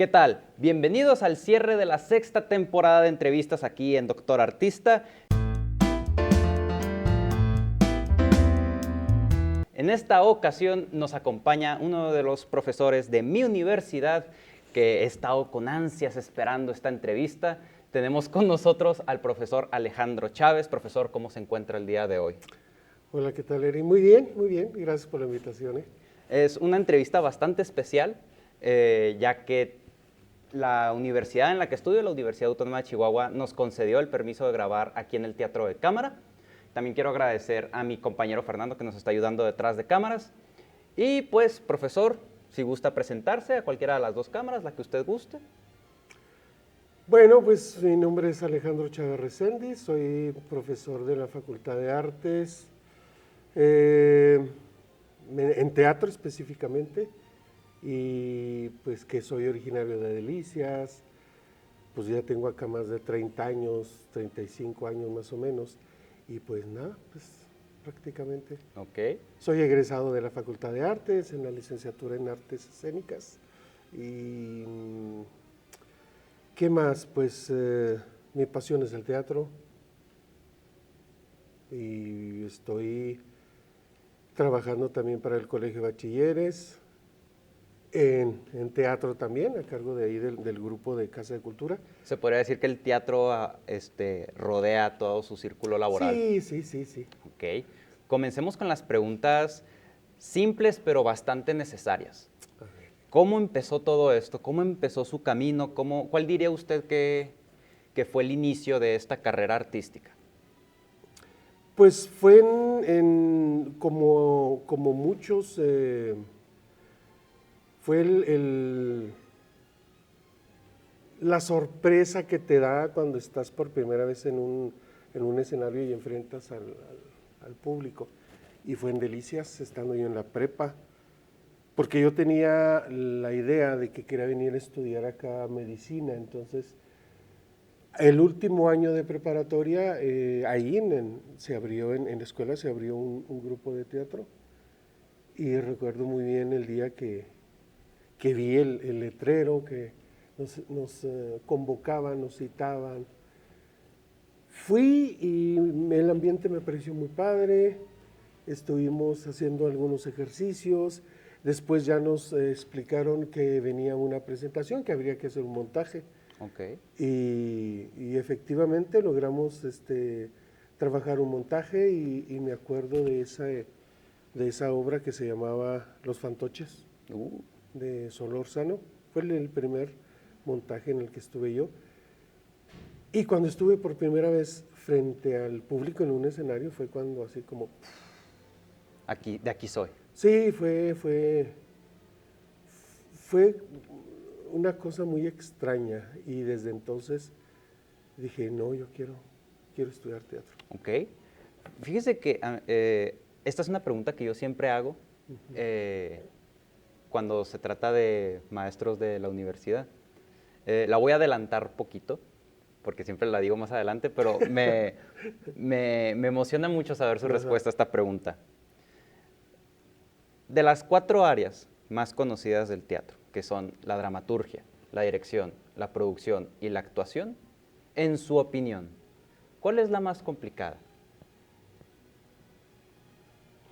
¿Qué tal? Bienvenidos al cierre de la sexta temporada de entrevistas aquí en Doctor Artista. En esta ocasión nos acompaña uno de los profesores de mi universidad que he estado con ansias esperando esta entrevista. Tenemos con nosotros al profesor Alejandro Chávez. Profesor, ¿cómo se encuentra el día de hoy? Hola, ¿qué tal, Eri? Muy bien, gracias por la invitación. Es una entrevista bastante especial, ya que la universidad en la que estudio, la Universidad Autónoma de Chihuahua, nos concedió el permiso de grabar aquí en el Teatro de Cámara. También quiero agradecer a mi compañero Fernando que nos está ayudando detrás de cámaras. Y pues, profesor, si gusta presentarse a cualquiera de las dos cámaras, la que usted guste. Bueno, pues mi nombre es Alejandro Chávez Reséndiz, soy profesor de la Facultad de Artes, en teatro específicamente, y pues que soy originario de Delicias, pues ya tengo acá más de 30 años, 35 años más o menos, y pues nada, pues prácticamente. Ok. Soy egresado de la Facultad de Artes, en la licenciatura en Artes Escénicas, y ¿qué más? Pues mi pasión es el teatro, y estoy trabajando también para el Colegio de Bachilleres, en teatro también, a cargo de ahí del grupo de Casa de Cultura. Se podría decir que el teatro rodea todo su círculo laboral. Sí. Ok. Comencemos con las preguntas simples pero bastante necesarias. A ver. ¿Cómo empezó todo esto? ¿Cómo empezó su camino? ¿Cuál diría usted que fue el inicio de esta carrera artística? Pues fue como muchos, fue la sorpresa que te da cuando estás por primera vez en un escenario y enfrentas al público. Y fue en Delicias, estando yo en la prepa, porque yo tenía la idea de que quería venir a estudiar acá medicina. Entonces, el último año de preparatoria, ahí se abrió, en la escuela se abrió un grupo de teatro, y recuerdo muy bien el día que vi el letrero, que nos convocaban, nos citaban. Fui y el ambiente me pareció muy padre, estuvimos haciendo algunos ejercicios, después ya nos explicaron que venía una presentación, que habría que hacer un montaje. Okay. Y efectivamente logramos trabajar un montaje, y me acuerdo de esa obra que se llamaba Los Fantoches, de Solórzano. Fue el primer montaje en el que estuve yo. Y cuando estuve por primera vez frente al público en un escenario fue cuando así como... De aquí soy. Sí, fue una cosa muy extraña, y desde entonces dije, no, yo quiero estudiar teatro. Ok. Fíjese que esta es una pregunta que yo siempre hago cuando se trata de maestros de la universidad. La voy a adelantar poquito, porque siempre la digo más adelante, pero me emociona mucho saber su respuesta a esta pregunta. De las 4 áreas más conocidas del teatro, que son la dramaturgia, la dirección, la producción y la actuación, en su opinión, ¿cuál es la más complicada?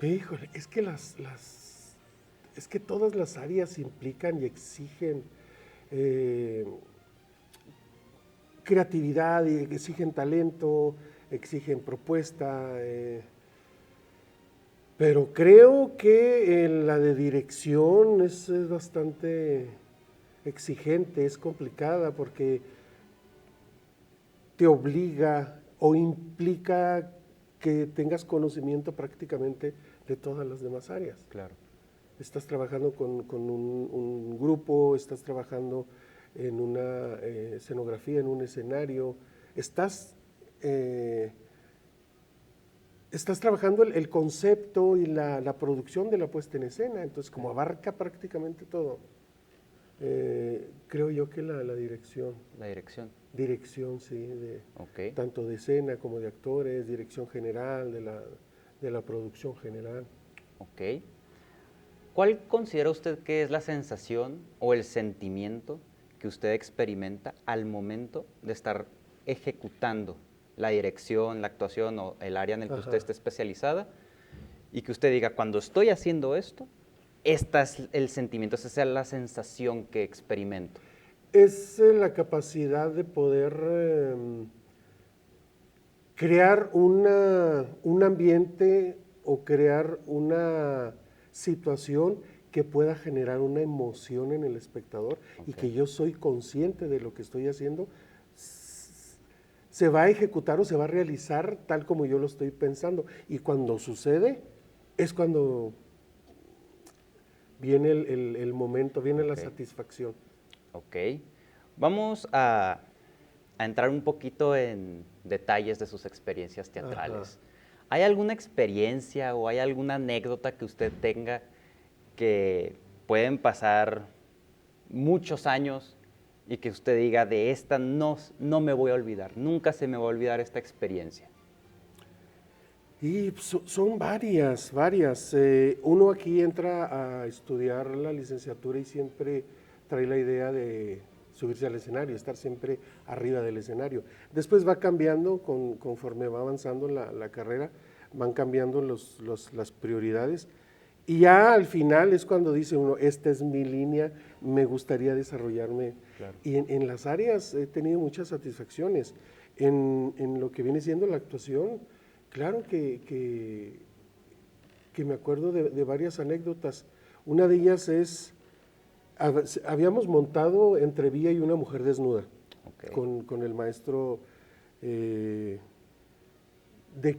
Híjole, es que todas las áreas implican y exigen creatividad, y exigen talento, exigen propuesta, pero creo que la de dirección es bastante exigente, es complicada, porque te obliga o implica que tengas conocimiento prácticamente de todas las demás áreas. Claro. Estás trabajando con un grupo, estás trabajando en una escenografía, en un escenario, estás trabajando el concepto y la producción de la puesta en escena. Entonces, como abarca prácticamente todo, creo yo que la dirección. La dirección. Dirección, sí, Okay. tanto de escena como de actores, dirección general, de la producción general. Ok. ¿Cuál considera usted que es la sensación o el sentimiento que usted experimenta al momento de estar ejecutando la dirección, la actuación o el área en el que usted esté especializada, y que usted diga, cuando estoy haciendo esto, este es el sentimiento, esa es la sensación que experimento? Es la capacidad de poder crear un ambiente o crear una situación que pueda generar una emoción en el espectador y que yo soy consciente de lo que estoy haciendo, se va a ejecutar o se va a realizar tal como yo lo estoy pensando. Y cuando sucede, es cuando viene el momento, viene la satisfacción. Ok. Vamos a entrar un poquito en detalles de sus experiencias teatrales. ¿Hay alguna experiencia o hay alguna anécdota que usted tenga que pueden pasar muchos años y que usted diga, de esta no me voy a olvidar, nunca se me va a olvidar esta experiencia? Y son varias. Uno aquí entra a estudiar la licenciatura y siempre trae la idea de subirse al escenario, estar siempre arriba del escenario. Después va cambiando conforme va avanzando la carrera, van cambiando las prioridades. Y ya al final es cuando dice uno, esta es mi línea, me gustaría desarrollarme. Claro. Y en las áreas he tenido muchas satisfacciones. En lo que viene siendo la actuación, claro que me acuerdo de varias anécdotas. Una de ellas es, habíamos montado entre Vía y una mujer desnuda, con el maestro, de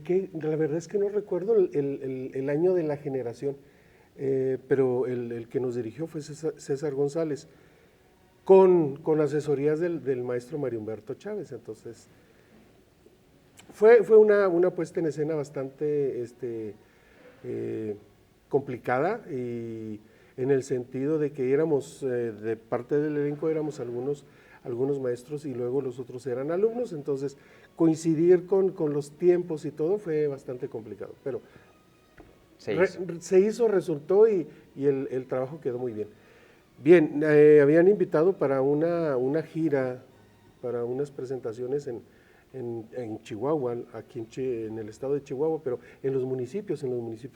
qué, la verdad es que no recuerdo el año de la generación, pero el que nos dirigió fue César González, con asesorías del maestro Mario Humberto Chávez. Entonces, fue una puesta en escena bastante complicada, y en el sentido de que éramos, de parte del elenco éramos algunos maestros y luego los otros eran alumnos, entonces coincidir con los tiempos y todo fue bastante complicado, pero se hizo, resultó y el trabajo quedó muy bien. Bien, habían invitado para una gira, para unas presentaciones en Chihuahua, aquí en el estado de Chihuahua, pero en los municipios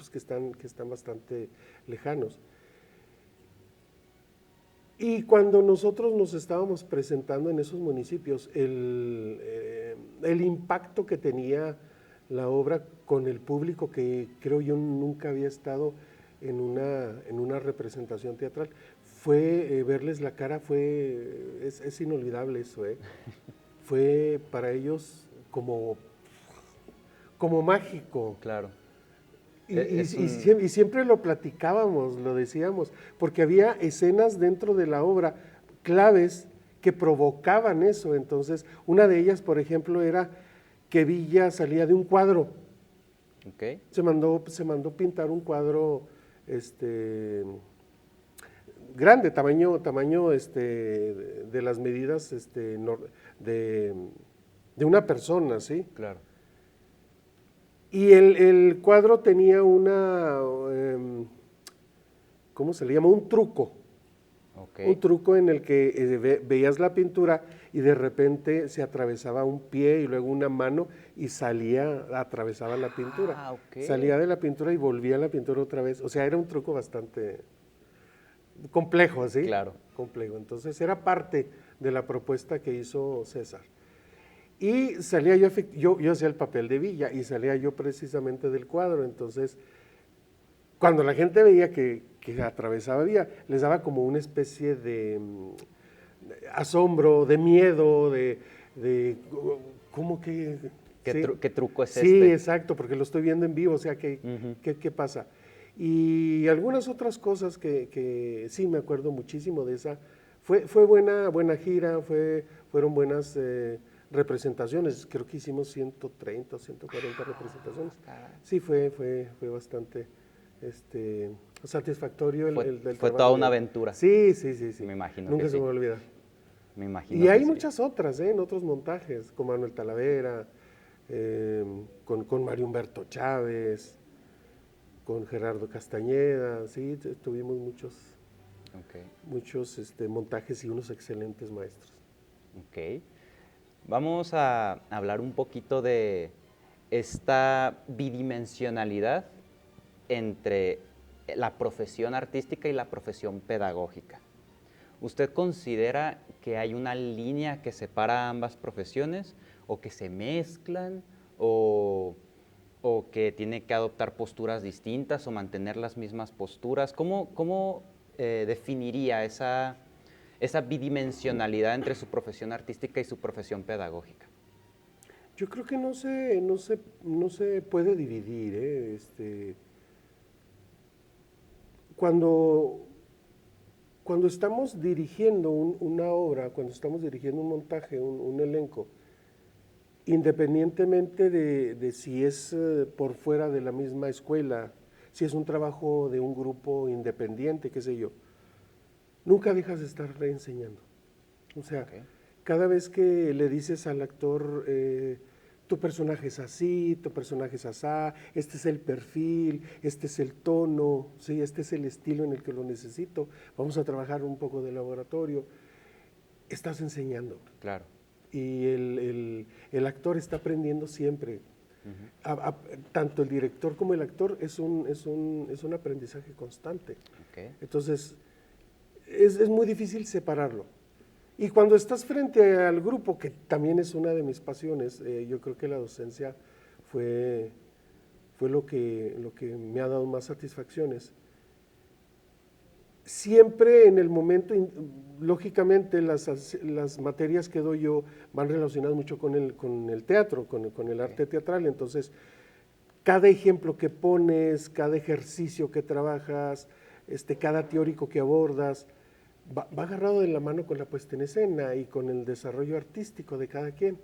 que están bastante lejanos. Y cuando nosotros nos estábamos presentando en esos municipios, el impacto que tenía la obra con el público, que creo yo nunca había estado en una representación teatral, fue verles la cara, es inolvidable eso, fue para ellos como mágico. Claro. Y siempre lo platicábamos, lo decíamos, porque había escenas dentro de la obra claves que provocaban eso. Entonces, una de ellas, por ejemplo, era que Villa salía de un cuadro. Se mandó pintar un cuadro grande, tamaño de las medidas de una persona, ¿sí? Claro. Y el cuadro tenía ¿cómo se le llama? Un truco. Un truco en el que veías la pintura y de repente se atravesaba un pie y luego una mano y atravesaba la pintura. Salía de la pintura y volvía a la pintura otra vez. O sea, era un truco bastante complejo, ¿sí? Claro. Complejo. Entonces era parte de la propuesta que hizo César. Y salía yo hacía el papel de Villa y salía yo precisamente del cuadro. Entonces, cuando la gente veía que atravesaba Villa, les daba como una especie de asombro, de miedo, de ¿cómo que? ¿Qué truco es este? Sí, exacto, porque lo estoy viendo en vivo, o sea, ¿qué pasa? Y algunas otras cosas que sí me acuerdo muchísimo de esa. Fue buena gira, fueron buenas representaciones, creo que hicimos 130 o 140 representaciones. Sí, fue bastante satisfactorio el trabajo. Fue toda una aventura. Sí. Me imagino. Nunca se me va a olvidar. Me imagino. Y hay muchas otras, en otros montajes, con Manuel Talavera, con Mario Humberto Chávez, con Gerardo Castañeda, sí, tuvimos muchos. Ok. muchos montajes y unos excelentes maestros. Ok. Vamos a hablar un poquito de esta bidimensionalidad entre la profesión artística y la profesión pedagógica. ¿Usted considera que hay una línea que separa ambas profesiones o que se mezclan o que tiene que adoptar posturas distintas o mantener las mismas posturas? ¿Cómo definiría esa bidimensionalidad entre su profesión artística y su profesión pedagógica? Yo creo que no se puede dividir, ¿eh? Cuando estamos dirigiendo una obra, cuando estamos dirigiendo un montaje, un elenco, independientemente de si es por fuera de la misma escuela, si es un trabajo de un grupo independiente, qué sé yo, nunca dejas de estar reenseñando. O sea, Okay. cada vez que le dices al actor, tu personaje es así, tu personaje es asá, este es el perfil, este es el tono, ¿sí? Este es el estilo en el que lo necesito, vamos a trabajar un poco de laboratorio, estás enseñando. Claro. Y el actor está aprendiendo siempre. Tanto el director como el actor es un aprendizaje constante. Okay. Entonces, es muy difícil separarlo. Y cuando estás frente al grupo, que también es una de mis pasiones, yo creo que la docencia fue lo que me ha dado más satisfacciones. Siempre en el momento, lógicamente las materias que doy yo van relacionadas mucho con el teatro, con el arte teatral, entonces cada ejemplo que pones, cada ejercicio que trabajas, cada teórico que abordas, va agarrado de la mano con la puesta en escena y con el desarrollo artístico de cada quien.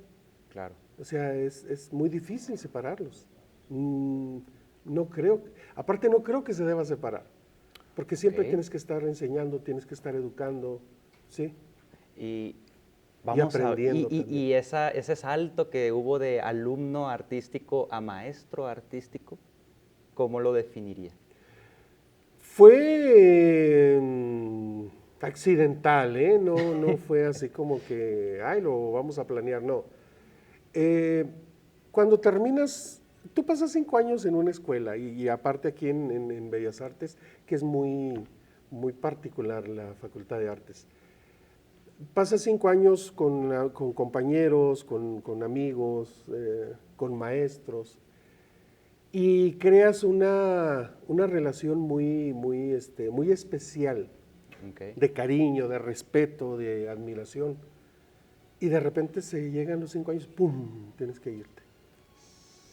Claro. O sea, es muy difícil separarlos. No creo, aparte no creo que se deba separar, porque siempre Ok. tienes que estar enseñando, tienes que estar educando, ¿sí? Y Y vamos aprendiendo también. y ese salto que hubo de alumno artístico a maestro artístico, ¿cómo lo definiría? Fue accidental, ¿eh? No fue así como que, ay, lo vamos a planear, no. Eh, Cuando terminas, tú pasas 5 años en una escuela y aparte aquí en Bellas Artes, que es muy, muy particular la Facultad de Artes. Pasas 5 años con compañeros, con amigos, con maestros y creas una relación muy especial, Okay. de cariño, de respeto, de admiración. Y de repente se llegan los 5 años, ¡pum!, tienes que irte.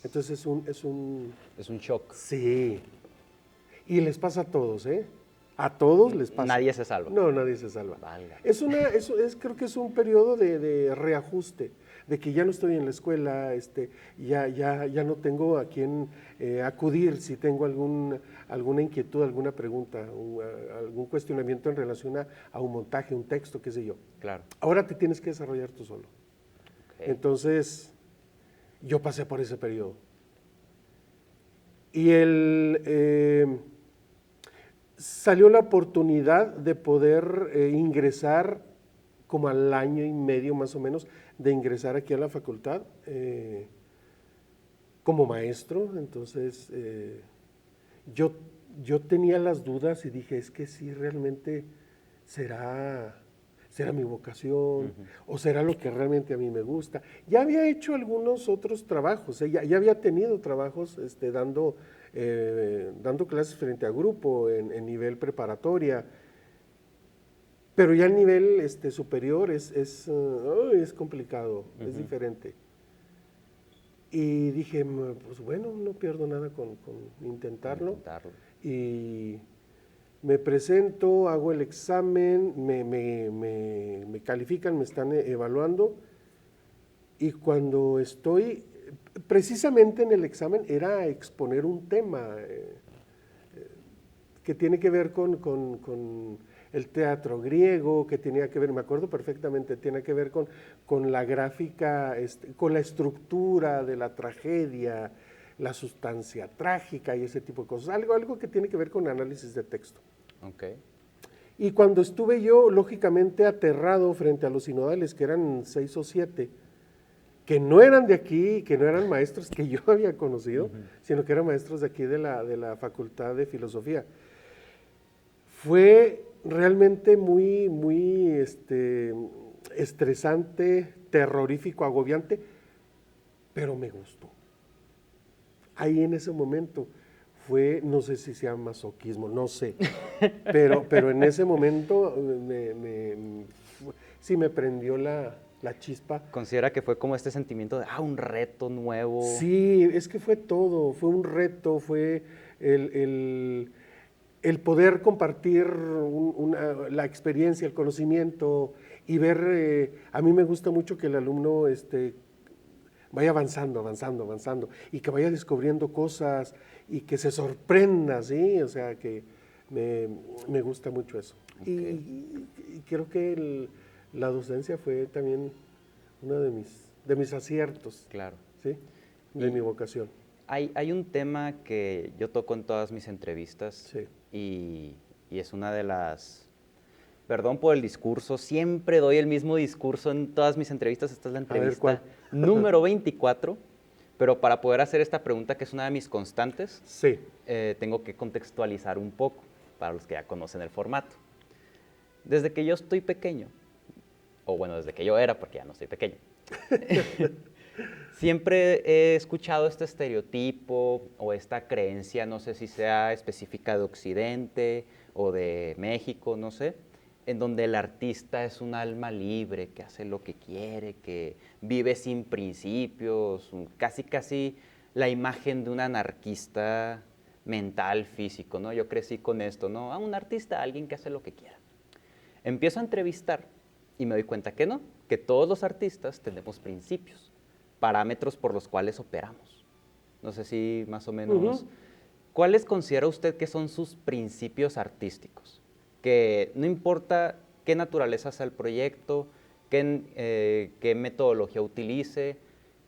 Entonces Es un shock. sí. Y les pasa a todos, ¿eh? A todos les pasa. Nadie se salva. No, nadie se salva. Valga. Creo que es un periodo de reajuste, de que ya no estoy en la escuela, ya no tengo a quién acudir si tengo alguna inquietud, alguna pregunta, algún cuestionamiento en relación a un montaje, un texto, qué sé yo. Claro. Ahora te tienes que desarrollar tú solo. Okay. Entonces, yo pasé por ese periodo. Y salió la oportunidad de poder ingresar como al año y medio más o menos de ingresar aquí a la facultad como maestro. Entonces yo tenía las dudas y dije, es que sí, realmente será mi vocación o será lo que realmente a mí me gusta. Ya había hecho algunos otros trabajos, ya había tenido trabajos dando clases frente a grupo en nivel preparatoria, pero ya el nivel superior es complicado, es diferente. Y dije, pues bueno, no pierdo nada con intentarlo. Y me presento, hago el examen, me califican, me están evaluando. Y cuando estoy, precisamente en el examen, era exponer un tema que tiene que ver con el teatro griego, que tenía que ver, me acuerdo perfectamente, tiene que ver con la gráfica, con la estructura de la tragedia, la sustancia trágica y ese tipo de cosas, algo que tiene que ver con análisis de texto. Okay. Y cuando estuve yo, lógicamente, aterrado frente a los sinodales, que eran 6 o 7, que no eran de aquí, que no eran maestros que yo había conocido, sino que eran maestros de aquí de la Facultad de Filosofía. Fue realmente muy, muy estresante, terrorífico, agobiante, pero me gustó. Ahí en ese momento fue, no sé si sea masoquismo, no sé, pero en ese momento sí me prendió la chispa. ¿Considera que fue como este sentimiento de, un reto nuevo? Sí, es que fue todo, fue un reto, fue el, el- el poder compartir la experiencia, el conocimiento y ver, a mí me gusta mucho que el alumno vaya avanzando, avanzando, avanzando y que vaya descubriendo cosas y que se sorprenda, ¿sí? O sea, que me, me gusta mucho eso. Ok. Y creo que la docencia fue también uno de mis aciertos, Claro. ¿sí? De Y mi vocación. hay un tema que yo toco en todas mis entrevistas Sí. y, y es una de las... Perdón por el discurso, siempre doy el mismo discurso en todas mis entrevistas. Esta es la A ver cuál. entrevista número 24, pero para poder hacer esta pregunta, que es una de mis constantes, Sí. tengo que contextualizar un poco para los que ya conocen el formato. Desde que yo estoy pequeño, o bueno, desde que yo era, porque ya no estoy pequeño, siempre he escuchado este estereotipo o esta creencia, no sé si sea específica de Occidente o de México, no sé, en donde el artista es un alma libre, que hace lo que quiere, que vive sin principios, casi casi la imagen de un anarquista mental, físico, ¿no? Yo crecí con esto, ¿no? Un artista, alguien que hace lo que quiera. Empiezo a entrevistar y me doy cuenta que no, que todos los artistas tenemos principios, parámetros por los cuales operamos. No sé si más o menos... Ujú. ¿Cuáles considera usted que son sus principios artísticos? Que no importa qué naturaleza sea el proyecto, qué metodología utilice,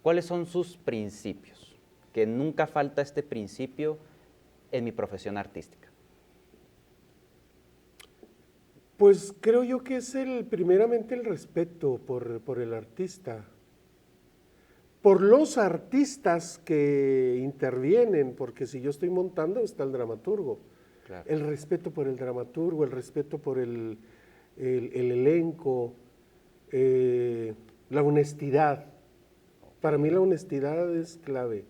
¿cuáles son sus principios? Que nunca falta este principio en mi profesión artística. Pues creo yo que es primeramente el respeto por el artista, por los artistas que intervienen, porque si yo estoy montando está el dramaturgo. Claro. El respeto por el dramaturgo, el respeto por el elenco, eh, la honestidad. Para mí la honestidad es clave.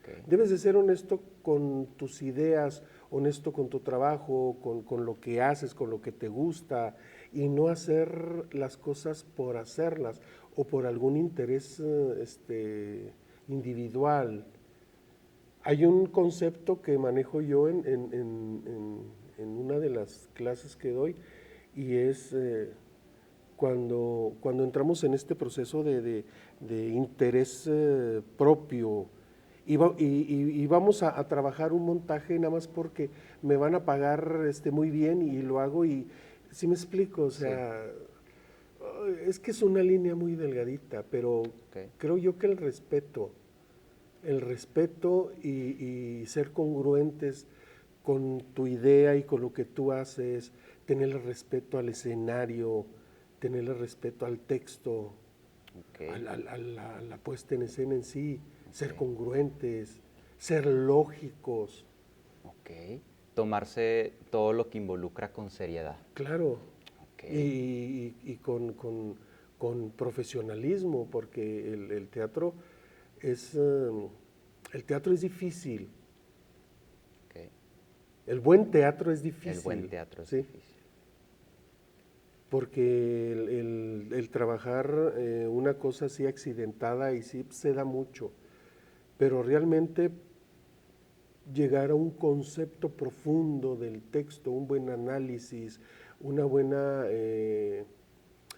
Okay. Debes de ser honesto con tus ideas, honesto con tu trabajo, con lo que haces, con lo que te gusta, y no hacer las cosas por hacerlas o por algún interés individual. Hay un concepto que manejo yo en una de las clases que doy y es cuando entramos en este proceso de interés propio y vamos a trabajar un montaje nada más porque me van a pagar muy bien y lo hago y si me explico, o Sí. sea, es que es una línea muy delgadita, pero Okay. creo yo que el respeto y ser congruentes con tu idea y con lo que tú haces, tenerle respeto al escenario, tenerle respeto al texto, Okay. a la puesta en escena en sí, ser Okay. congruentes, ser lógicos, Ok. Tomarse todo lo que involucra con seriedad. claro, Ok. y con profesionalismo, porque es, el teatro es difícil, Ok. el buen teatro es El buen difícil, teatro es ¿sí? difícil. Porque el trabajar una cosa así accidentada y sí se da mucho, pero realmente llegar a un concepto profundo del texto, un buen análisis, una buena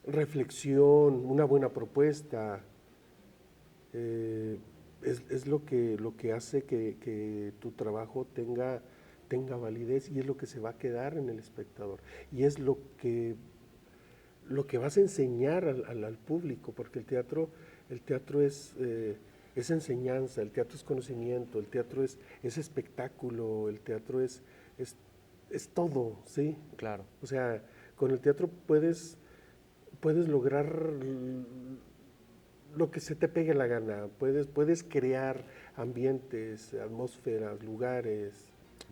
reflexión, una buena propuesta, eh, es lo que hace que tu trabajo tenga validez y es lo que se va a quedar en el espectador. Y es lo que vas a enseñar al público, porque el teatro es enseñanza, el teatro es conocimiento, el teatro es espectáculo, el teatro es todo, ¿sí? Claro. O sea, Con el teatro puedes lograr lo que se te pegue la gana, puedes crear ambientes, atmósferas, lugares.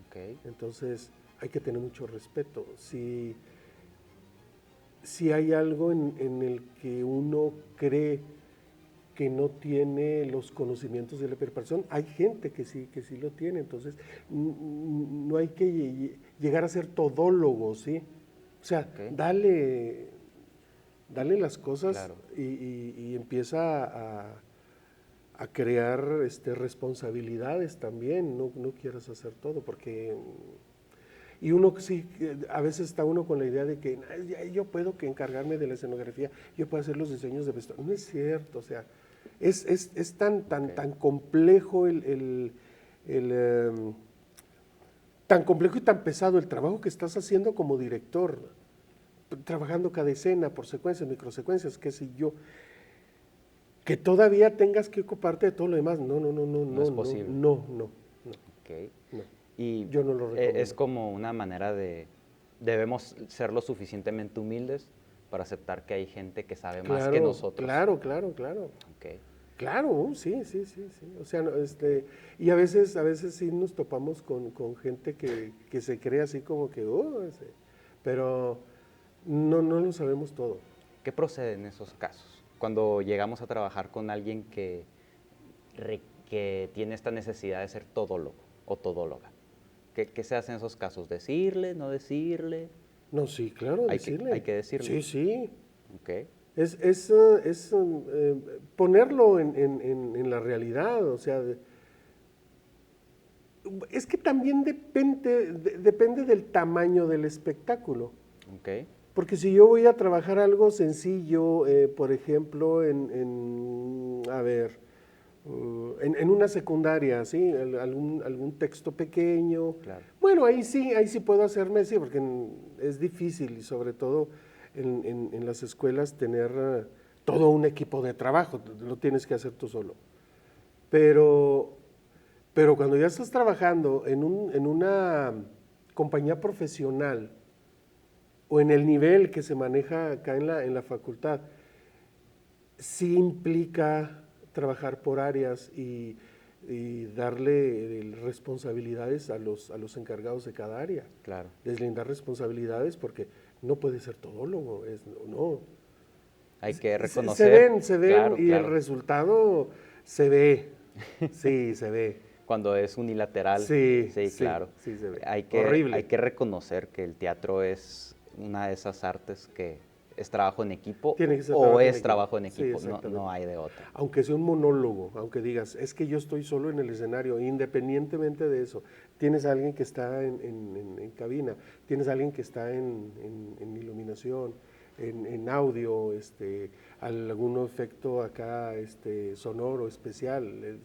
Ok. Entonces hay que tener mucho respeto. Si hay algo en el que uno cree que no tiene los conocimientos de la preparación, hay gente que sí lo tiene, entonces no hay que llegar a ser todólogo, ¿sí? O sea, Ok. dale las cosas Claro. y empieza a crear responsabilidades también, no quieras hacer todo, porque y uno sí, a veces está uno con la idea de que yo puedo que encargarme de la escenografía, yo puedo hacer los diseños de vestuario. No es cierto, o sea, es tan complejo tan complejo y tan pesado el trabajo que estás haciendo como director, trabajando cada escena por secuencias, microsecuencias, qué sé yo, que todavía tengas que ocuparte de todo lo demás. No es posible. No. Ok. No, Y yo no lo recomiendo. es como una manera debemos ser lo suficientemente humildes para aceptar que hay gente que sabe más que nosotros. Claro. Ok. Claro, sí. O sea, y a veces sí nos topamos con gente que se cree así como que, pero no lo sabemos todo. ¿Qué procede en esos casos? Cuando llegamos a trabajar con alguien que tiene esta necesidad de ser todólogo o todóloga. ¿Qué se hace en esos casos? ¿Decirle, no decirle? No, sí, claro, decirle. Hay que decirle. Sí. Ok. Ponerlo en la realidad, o sea, es que también depende del tamaño del espectáculo. Ok. Porque si yo voy a trabajar algo sencillo, por ejemplo, en una secundaria, ¿sí? Algún texto pequeño. Claro. Bueno, ahí sí puedo hacerme, sí, porque es difícil y sobre todo en las escuelas tener todo un equipo de trabajo, lo tienes que hacer tú solo. Pero cuando ya estás trabajando en una compañía profesional, o en el nivel que se maneja acá en la facultad, sí implica trabajar por áreas y darle responsabilidades a los encargados de cada área. Claro. Deslindar responsabilidades porque no puede ser todólogo, no. Hay que Se reconocer. se ven Claro, y el claro. resultado se ve, sí, se ve. Cuando es unilateral. Sí Claro. se ve. Hay Horrible. que reconocer que el teatro es una de esas artes que es trabajo en equipo Tiene que ser o trabajo en es equipo. trabajo en Sí, equipo, exactamente. no hay de otra. Aunque sea un monólogo, aunque digas, es que yo estoy solo en el escenario, independientemente de eso, tienes a alguien que está en cabina, tienes a alguien que está en iluminación, en audio, algún efecto acá sonoro especial.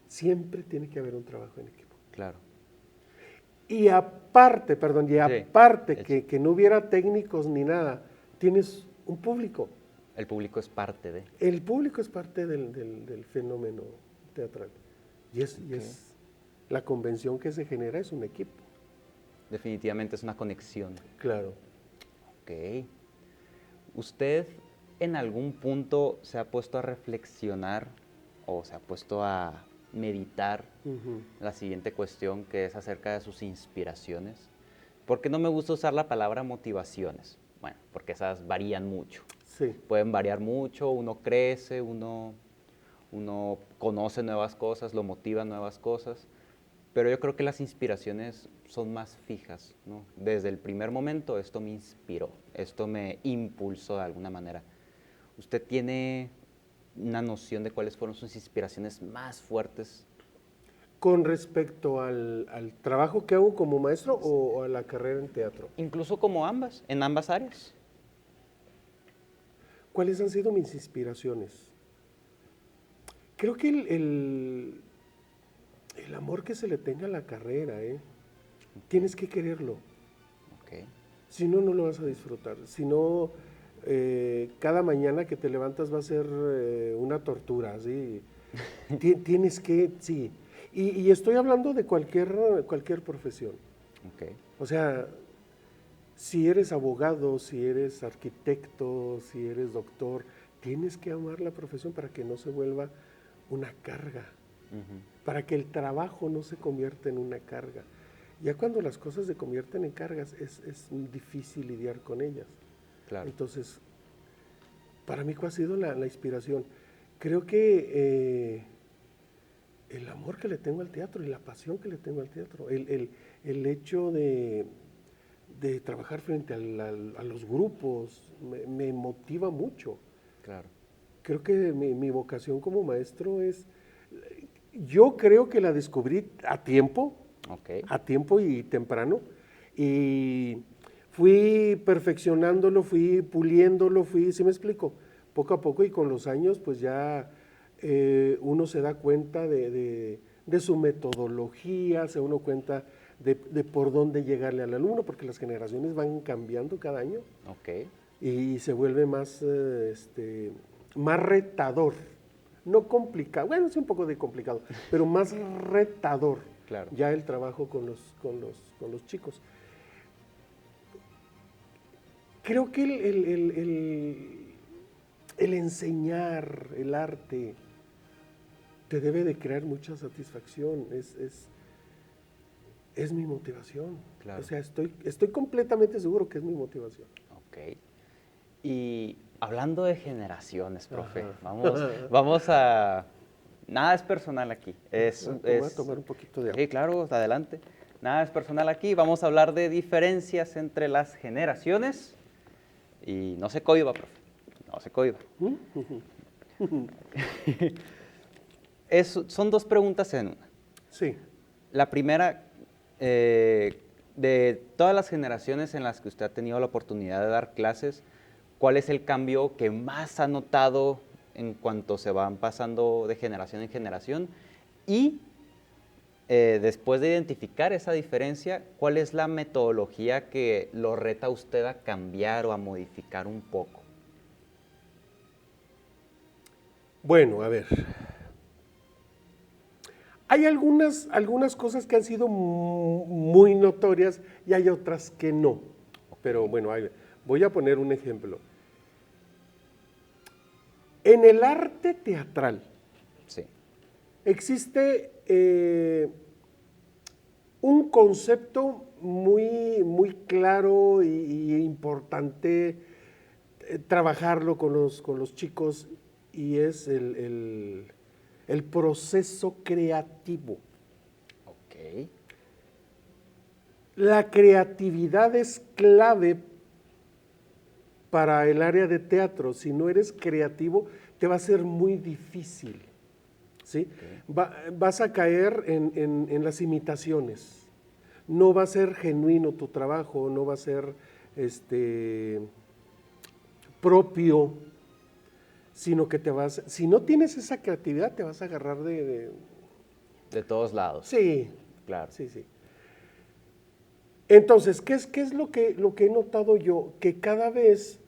Siempre tiene que haber un trabajo en equipo. Claro. Y aparte, Sí, que no hubiera técnicos ni nada, tienes un público. el público es parte de. El público es parte del fenómeno teatral. Y es la convención que se genera es un equipo. Definitivamente es una conexión. Claro. Ok. ¿Usted en algún punto se ha puesto a reflexionar o se ha puesto a meditar la siguiente cuestión, que es acerca de sus inspiraciones? Porque no me gusta usar la palabra motivaciones. Bueno, porque esas varían mucho. Sí. Pueden variar mucho, uno crece, uno conoce nuevas cosas, lo motivan nuevas cosas, pero yo creo que las inspiraciones son más fijas, ¿no? Desde el primer momento esto me inspiró, esto me impulsó de alguna manera. ¿Usted tiene una noción de cuáles fueron sus inspiraciones más fuertes? Con respecto al trabajo que hago como maestro o a la carrera en teatro. Incluso como ambas, en ambas áreas. ¿Cuáles han sido mis inspiraciones? Creo que el amor que se le tenga a la carrera, tienes que quererlo. Okay. Si no, no lo vas a disfrutar. Si no, cada mañana que te levantas va a ser una tortura, ¿sí? Tienes que, sí. Y estoy hablando de cualquier profesión. Okay. O sea, si eres abogado, si eres arquitecto, si eres doctor, tienes que amar la profesión para que no se vuelva una carga, para que el trabajo no se convierta en una carga. Ya cuando las cosas se convierten en cargas es difícil lidiar con ellas. Claro. Entonces, para mí, ¿cuál ha sido la inspiración? Creo que el amor que le tengo al teatro y la pasión que le tengo al teatro, el hecho de trabajar frente a los grupos, me motiva mucho. Claro. Creo que mi vocación como maestro yo creo que la descubrí a tiempo y temprano, y fui perfeccionándolo, fui puliéndolo, ¿sí me explico? Poco a poco, y con los años pues ya uno se da cuenta de su metodología, se da uno cuenta de por dónde llegarle al alumno, porque las generaciones van cambiando cada año. Y se vuelve más, más retador, no complicado, bueno, sí un poco de complicado, pero más retador. Claro. Ya el trabajo con los chicos. Creo que el enseñar el arte te debe de crear mucha satisfacción, es mi motivación. Claro. O sea, estoy completamente seguro que es mi motivación. Ok. Y hablando de generaciones, profe, Ajá. vamos a... Nada es personal aquí. Voy a tomar un poquito de agua. Sí, claro, adelante. Nada es personal aquí. Vamos a hablar de diferencias entre las generaciones. Y no se cohiba, profe. No se cohiba. Son dos preguntas en una. Sí. La primera, de todas las generaciones en las que usted ha tenido la oportunidad de dar clases, ¿cuál es el cambio que más ha notado en cuanto se van pasando de generación en generación? Y después de identificar esa diferencia, ¿cuál es la metodología que lo reta a usted a cambiar o a modificar un poco? Bueno, a ver. Hay algunas cosas que han sido muy notorias y hay otras que no. Pero bueno, voy a poner un ejemplo. En el arte teatral Sí. existe un concepto muy claro y importante trabajarlo con los chicos, y es el proceso creativo. Ok. La creatividad es clave para el área de teatro. Si no eres creativo, te va a ser muy difícil, ¿sí? Vas a caer en las imitaciones. No va a ser genuino tu trabajo, no va a ser propio, sino que si no tienes esa creatividad, te vas a agarrar De todos lados. Sí. Claro. Sí. Entonces, ¿qué es lo que he notado yo? Que cada vez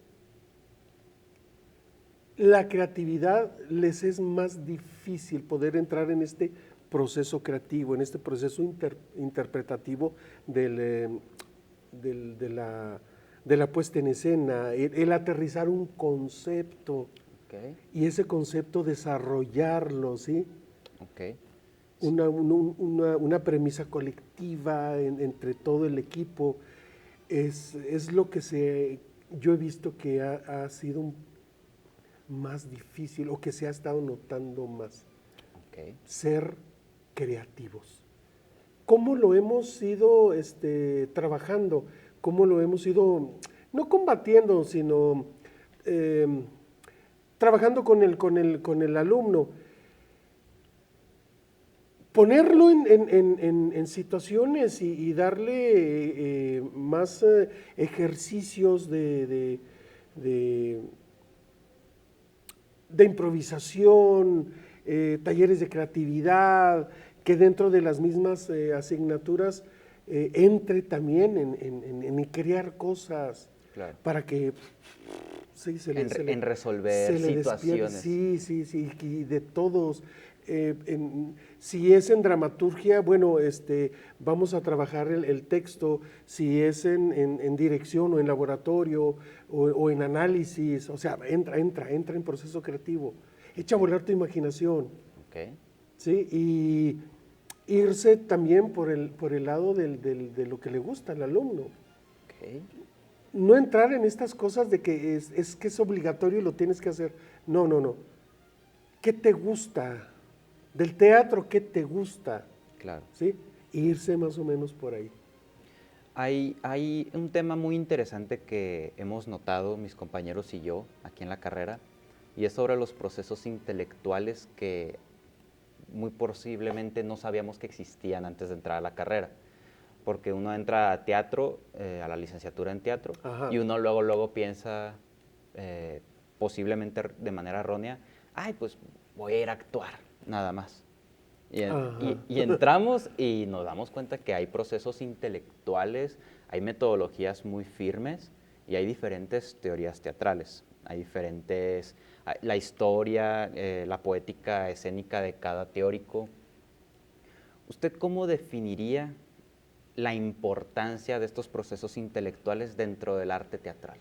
la creatividad les es más difícil poder entrar en este proceso creativo, en este proceso interpretativo de la puesta en escena, el aterrizar un concepto. Y ese concepto desarrollarlo, ¿sí? Una premisa colectiva entre todo el equipo es lo que yo he visto que ha sido más difícil, o que se ha estado notando más. Ser creativos. ¿Cómo lo hemos ido trabajando? ¿Cómo lo hemos ido, no combatiendo, sino trabajando con el alumno? Ponerlo en situaciones y darle más ejercicios de improvisación, talleres de creatividad, que dentro de las mismas asignaturas entre también en crear cosas. Claro. Para que en resolver situaciones. Sí, y de todos. si es en dramaturgia, bueno, vamos a trabajar el texto, si es en dirección o en laboratorio o en análisis, o sea, entra en proceso creativo, echa a volar tu imaginación, Ok. ¿sí? Y irse también por el lado de lo que le gusta al alumno. Ok. No entrar en estas cosas de que que es obligatorio y lo tienes que hacer. No, no, no. ¿Qué te gusta? Del teatro, ¿qué te gusta? Claro. ¿Sí? Irse más o menos por ahí. Hay un tema muy interesante que hemos notado mis compañeros y yo aquí en la carrera, y es sobre los procesos intelectuales que muy posiblemente no sabíamos que existían antes de entrar a la carrera. Porque uno entra a teatro, a la licenciatura en teatro, Ajá. y uno luego piensa, posiblemente de manera errónea, ay, pues voy a ir a actuar, nada más. Ajá. Y entramos y nos damos cuenta que hay procesos intelectuales, hay metodologías muy firmes y hay diferentes teorías teatrales, hay diferentes, la historia, la poética escénica de cada teórico. ¿Usted cómo definiría la importancia de estos procesos intelectuales dentro del arte teatral?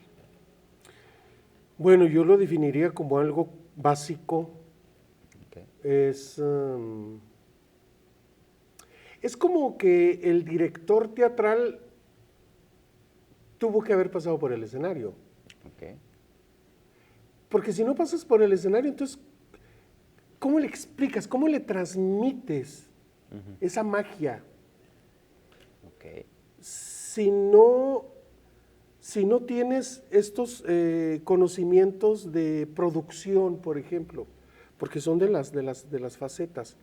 Bueno, yo lo definiría como algo básico. Okay. Es como que el director teatral tuvo que haber pasado por el escenario. Okay. Porque si no pasas por el escenario, entonces, ¿cómo le explicas? ¿Cómo le transmites esa magia? Okay. Si no tienes estos conocimientos de producción, por ejemplo, porque son de las facetas.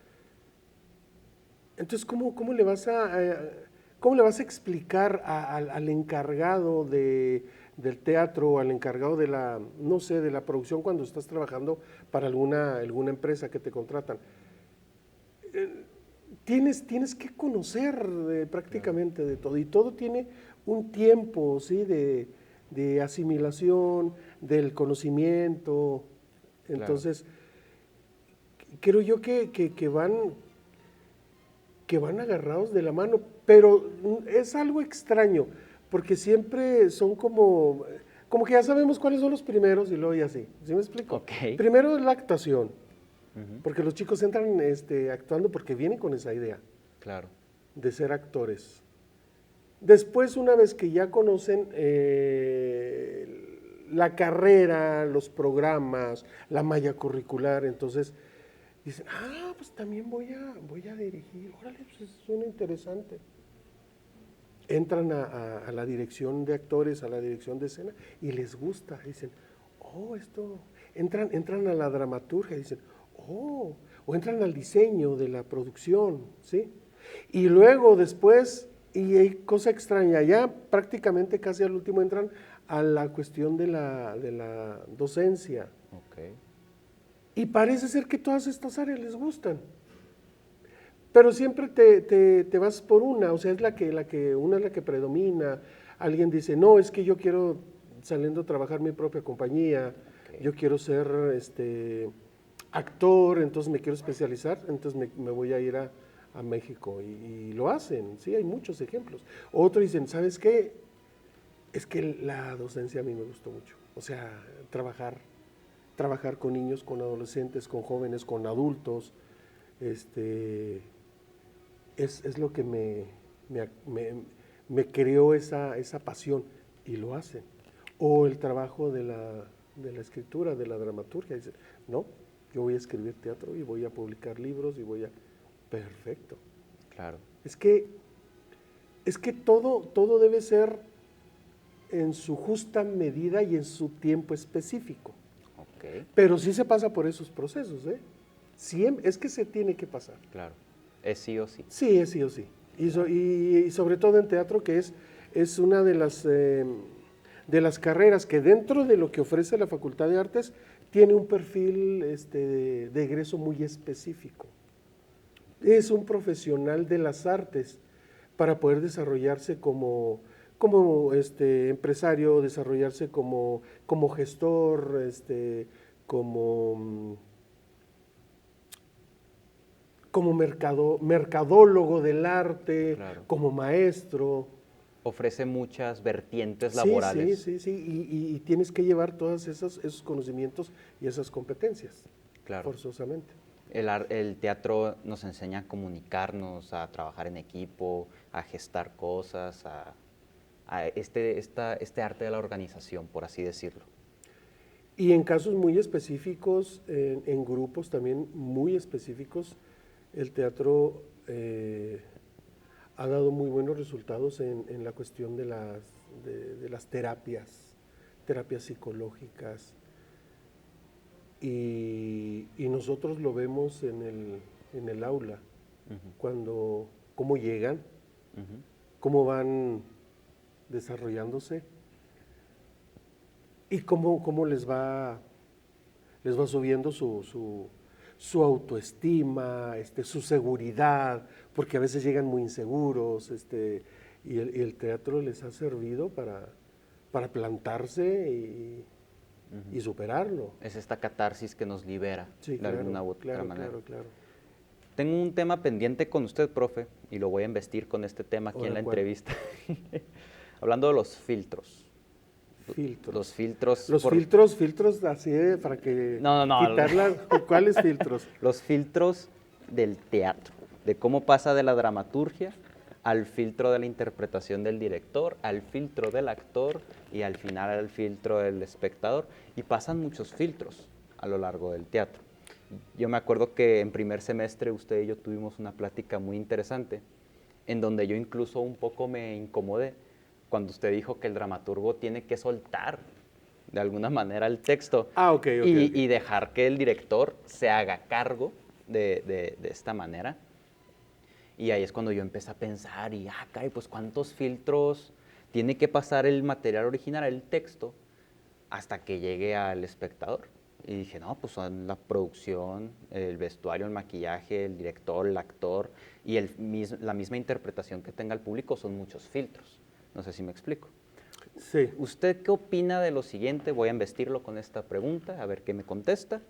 Entonces, ¿cómo le vas a explicar al encargado del teatro, al encargado de la, no sé, de la producción cuando estás trabajando para alguna empresa que te contratan? Tienes que conocer prácticamente de todo, y todo tiene un tiempo, ¿sí? de asimilación, del conocimiento. Claro. Entonces, creo yo que van agarrados de la mano, pero es algo extraño, porque siempre son como que ya sabemos cuáles son los primeros y luego ya sí. ¿Sí me explico? Ok. Primero es la actuación, Ujú. porque los chicos entran actuando porque vienen con esa idea Claro. de ser actores. Después, una vez que ya conocen la carrera, los programas, la malla curricular, entonces dicen, pues también voy a dirigir, órale, pues suena interesante. Entran a la dirección de actores, a la dirección de escena, y les gusta, dicen, esto, entran a la dramaturgia, dicen, o entran al diseño de la producción, ¿sí? Y luego después, y hay cosa extraña, ya prácticamente casi al último entran a la cuestión de la docencia. Ok. Y parece ser que todas estas áreas les gustan. Pero siempre te vas por una, o sea, una es la que predomina. Alguien dice, no, es que yo quiero, saliendo a trabajar mi propia compañía, Ok. yo quiero ser actor, entonces me quiero especializar, entonces me voy a ir a México, y lo hacen, sí, hay muchos ejemplos. Otros dicen, ¿sabes qué? Es que la docencia a mí me gustó mucho, o sea, trabajar con niños, con adolescentes, con jóvenes, con adultos, es lo que me creó esa pasión, y lo hacen. O el trabajo de la escritura, de la dramaturgia, dicen, no, yo voy a escribir teatro y voy a publicar libros y voy a... Perfecto. Claro. Es que, todo debe ser en su justa medida y en su tiempo específico. Ok. Pero sí se pasa por esos procesos, ¿eh? Siempre, es que se tiene que pasar. Claro. Es sí o sí. Sí, es sí o sí. Y sobre todo en teatro, que es una de las carreras que dentro de lo que ofrece la Facultad de Artes tiene un perfil de egreso muy específico. Es un profesional de las artes para poder desarrollarse como empresario, desarrollarse como gestor, como como mercadólogo del arte, Claro. como maestro. Ofrece muchas vertientes Sí, laborales. sí, y tienes que llevar todos esos conocimientos y esas competencias, Claro. forzosamente. El teatro nos enseña a comunicarnos, a trabajar en equipo, a gestar cosas, a este arte de la organización, por así decirlo. Y en casos muy específicos, en grupos también muy específicos, el teatro ha dado muy buenos resultados en la cuestión de las terapias psicológicas. Y nosotros lo vemos en el aula, cómo llegan, Ujú. cómo van desarrollándose y cómo les va subiendo su autoestima, su seguridad, porque a veces llegan muy inseguros, y el teatro les ha servido para plantarse y superarlo. Es esta catarsis que nos libera Sí, de alguna claro, u otra claro, manera. claro. Tengo un tema pendiente con usted, profe, y lo voy a investir con este tema aquí en Ahora, la ¿cuál? entrevista. Hablando de los filtros. Filtros. Los filtros. Los filtros así para que No, no, no. quitarla. ¿Cuáles filtros? Los filtros del teatro, de cómo pasa de la dramaturgia al filtro de la interpretación del director, al filtro del actor y al final al filtro del espectador. Y pasan muchos filtros a lo largo del teatro. Yo me acuerdo que en primer semestre usted y yo tuvimos una plática muy interesante, en donde yo incluso un poco me incomodé cuando usted dijo que el dramaturgo tiene que soltar de alguna manera el texto Ok. y dejar que el director se haga cargo de esta manera. Y ahí es cuando yo empecé a pensar caray, pues cuántos filtros tiene que pasar el material original, el texto, hasta que llegue al espectador. Y dije, no, pues son la producción, el vestuario, el maquillaje, el director, el actor y la misma interpretación que tenga el público son muchos filtros. No sé si me explico. Sí. ¿Usted qué opina de lo siguiente? Voy a investirlo con esta pregunta, a ver qué me contesta.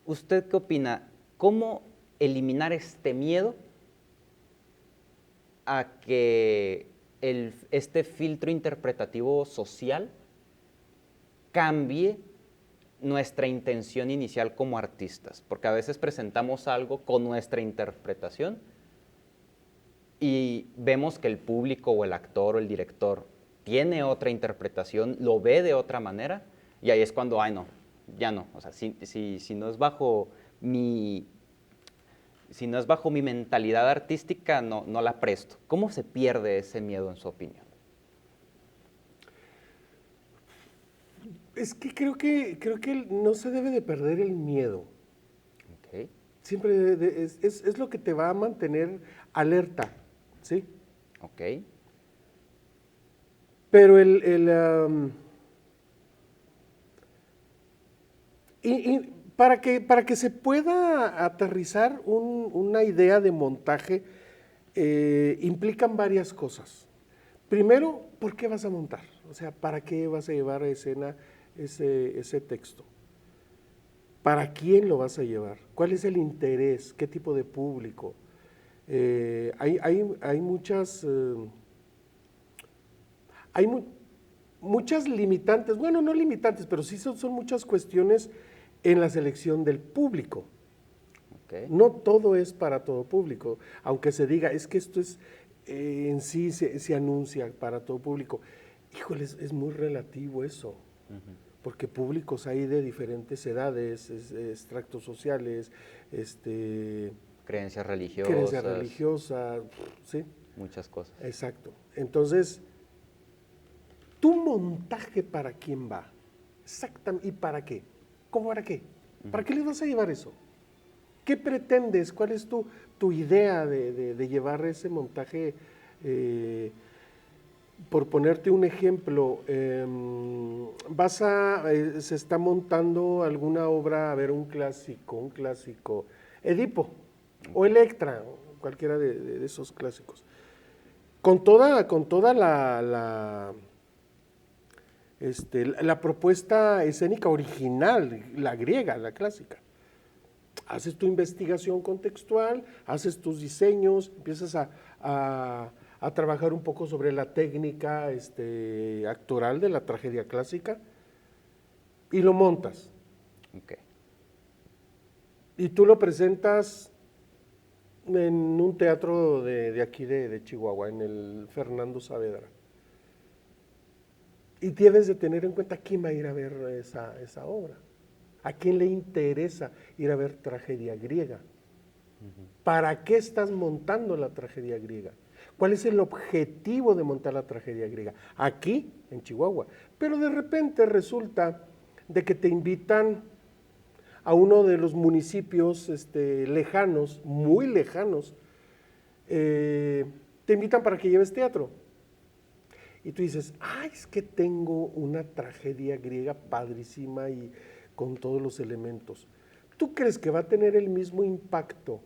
¿Usted qué opina? ¿Cómo eliminar este miedo a que este filtro interpretativo social cambie nuestra intención inicial como artistas? Porque a veces presentamos algo con nuestra interpretación y vemos que el público o el actor o el director tiene otra interpretación, lo ve de otra manera, y ahí es cuando, no, ya no. O sea, si no es bajo mi mentalidad artística, no la presto. ¿Cómo se pierde ese miedo en su opinión? Es que creo que no se debe de perder el miedo. Okay. Siempre es lo que te va a mantener alerta, ¿sí? Ok. Pero para que se pueda aterrizar una idea de montaje, implican varias cosas. Primero, ¿por qué vas a montar? O sea, ¿para qué vas a llevar a escena ese texto? ¿Para quién lo vas a llevar? ¿Cuál es el interés? ¿Qué tipo de público? Hay muchas... muchas limitantes, bueno, no limitantes, pero sí son muchas cuestiones en la selección del público. Okay. No todo es para todo público, aunque se diga, es que esto es en sí se anuncia para todo público. Híjole, es muy relativo eso, porque públicos hay de diferentes edades, extractos sociales, Creencias religiosas, ¿sí? Muchas cosas. Exacto. Entonces, ¿tu montaje para quién va? Exactamente. ¿Y para qué? ¿Cómo para qué? ¿Para qué les vas a llevar eso? ¿Qué pretendes? ¿Cuál es tu idea de llevar ese montaje? Por ponerte un ejemplo, se está montando alguna obra, a ver, un clásico, Edipo o Electra, cualquiera de esos clásicos. Con toda la propuesta escénica original, la griega, la clásica. haces tu investigación contextual, haces tus diseños, empiezas a trabajar un poco sobre la técnica actoral de la tragedia clásica y lo montas. Ok. Y tú lo presentas en un teatro de aquí de Chihuahua, en el Fernando Saavedra. Y debes de tener en cuenta quién va a ir a ver esa obra. ¿A quién le interesa ir a ver tragedia griega? ¿Para qué estás montando la tragedia griega? ¿Cuál es el objetivo de montar la tragedia griega? Aquí, en Chihuahua. Pero de repente resulta de que te invitan a uno de los municipios lejanos, muy lejanos, te invitan para que lleves teatro. Y tú dices, es que tengo una tragedia griega padrísima y con todos los elementos. ¿Tú crees que va a tener el mismo impacto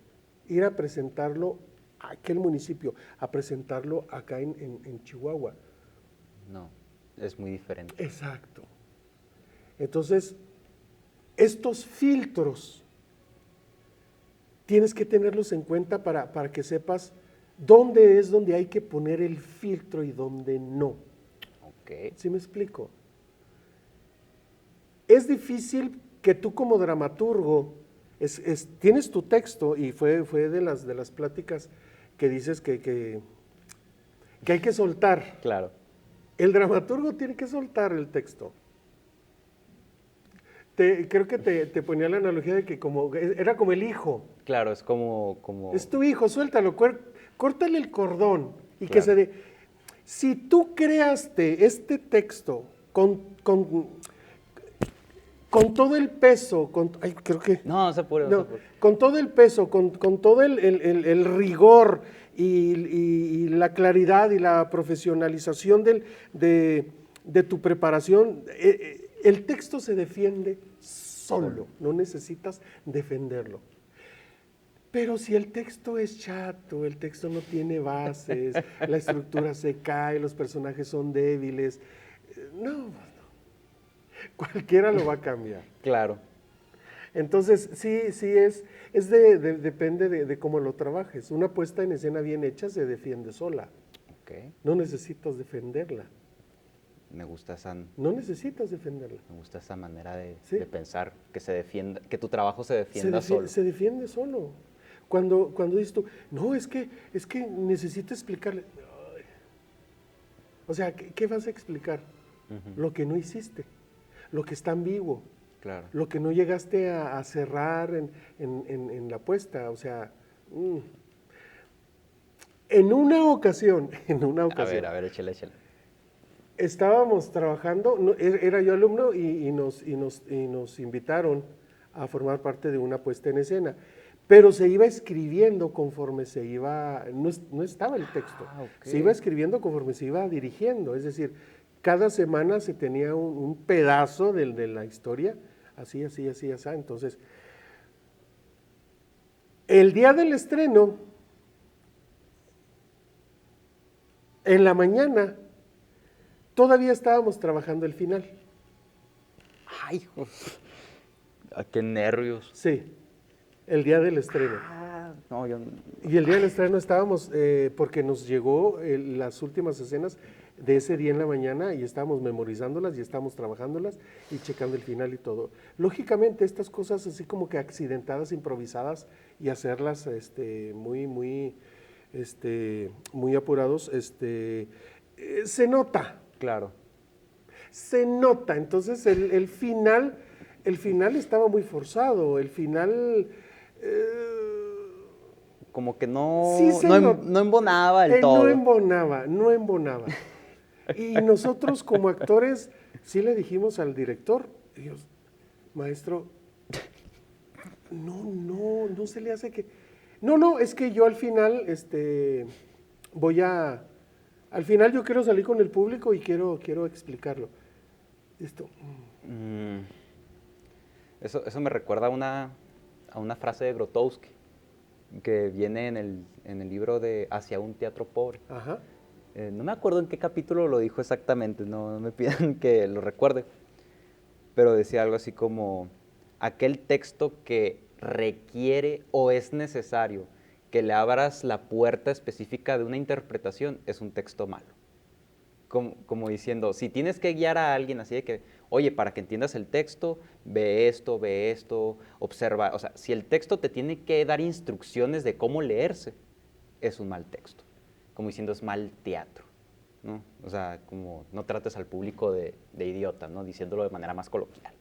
ir a presentarlo a aquel municipio, a presentarlo acá en Chihuahua? No, es muy diferente. Exacto. Entonces, estos filtros tienes que tenerlos en cuenta para que sepas dónde es donde hay que poner el filtro y dónde no. Ok. ¿Sí me explico? Es difícil que tú como dramaturgo, tienes tu texto y fue de las pláticas que dices que hay que soltar. Claro. El dramaturgo tiene que soltar el texto. Creo que te ponía la analogía de que era como el hijo. Claro, es como... Es tu hijo, suéltalo, córtale el cordón y que Claro. se dé. Si tú creaste este texto con todo el peso, creo que... No se apure, no No, se apure. con todo el peso, con todo el rigor y la claridad y la profesionalización de tu preparación, el texto se defiende solo, no necesitas defenderlo. Pero si el texto es chato, el texto no tiene bases, la estructura se cae, los personajes son débiles, no, cualquiera lo va a cambiar. Claro. Entonces, sí depende de cómo lo trabajes. Una puesta en escena bien hecha se defiende sola. Ok. No necesitas defenderla. Me gusta esa No necesitas defenderla. manera Sí. de pensar, que se defienda, que tu trabajo se defienda solo. Se defiende solo. Cuando dices tú, no, es que necesito explicarle. Ay. O sea, ¿qué vas a explicar? Lo que no hiciste, lo que está ambiguo, Claro. lo que no llegaste a cerrar en la puesta. O sea, en una ocasión, A ver, échale. estábamos trabajando, era yo alumno y nos invitaron a formar parte de una puesta en escena, pero se iba escribiendo conforme se iba, no estaba el texto, Ok. se iba escribiendo conforme se iba dirigiendo, es decir, cada semana se tenía un pedazo de la historia, así, entonces, el día del estreno, en la mañana, todavía estábamos trabajando el final. Ay, hijo. Qué nervios. Sí, el día del estreno. No, yo... Y el día del estreno estábamos, porque nos llegó las últimas escenas de ese día en la mañana y estábamos memorizándolas y estábamos trabajándolas y checando el final y todo. Lógicamente estas cosas así como que accidentadas, improvisadas y hacerlas muy apurados, se nota. Claro. Se nota, entonces el final estaba muy forzado, el final... Como que no, sí se no embonaba el todo. No embonaba. Y nosotros como actores sí le dijimos al director, Dios, maestro, no se le hace que... No, es que yo al final al final yo quiero salir con el público y quiero explicarlo. Esto. Eso me recuerda a una frase de Grotowski que viene en el libro de Hacia un teatro pobre. Ajá. No me acuerdo en qué capítulo lo dijo exactamente, no me pidan que lo recuerde, pero decía algo así como aquel texto que requiere o es necesario que le abras la puerta específica de una interpretación, es un texto malo. Como diciendo, si tienes que guiar a alguien así de que, oye, para que entiendas el texto, ve esto, observa. O sea, si el texto te tiene que dar instrucciones de cómo leerse, es un mal texto. Como diciendo, es mal teatro, ¿no? O sea, como no trates al público de idiota, ¿no? Diciéndolo de manera más coloquial,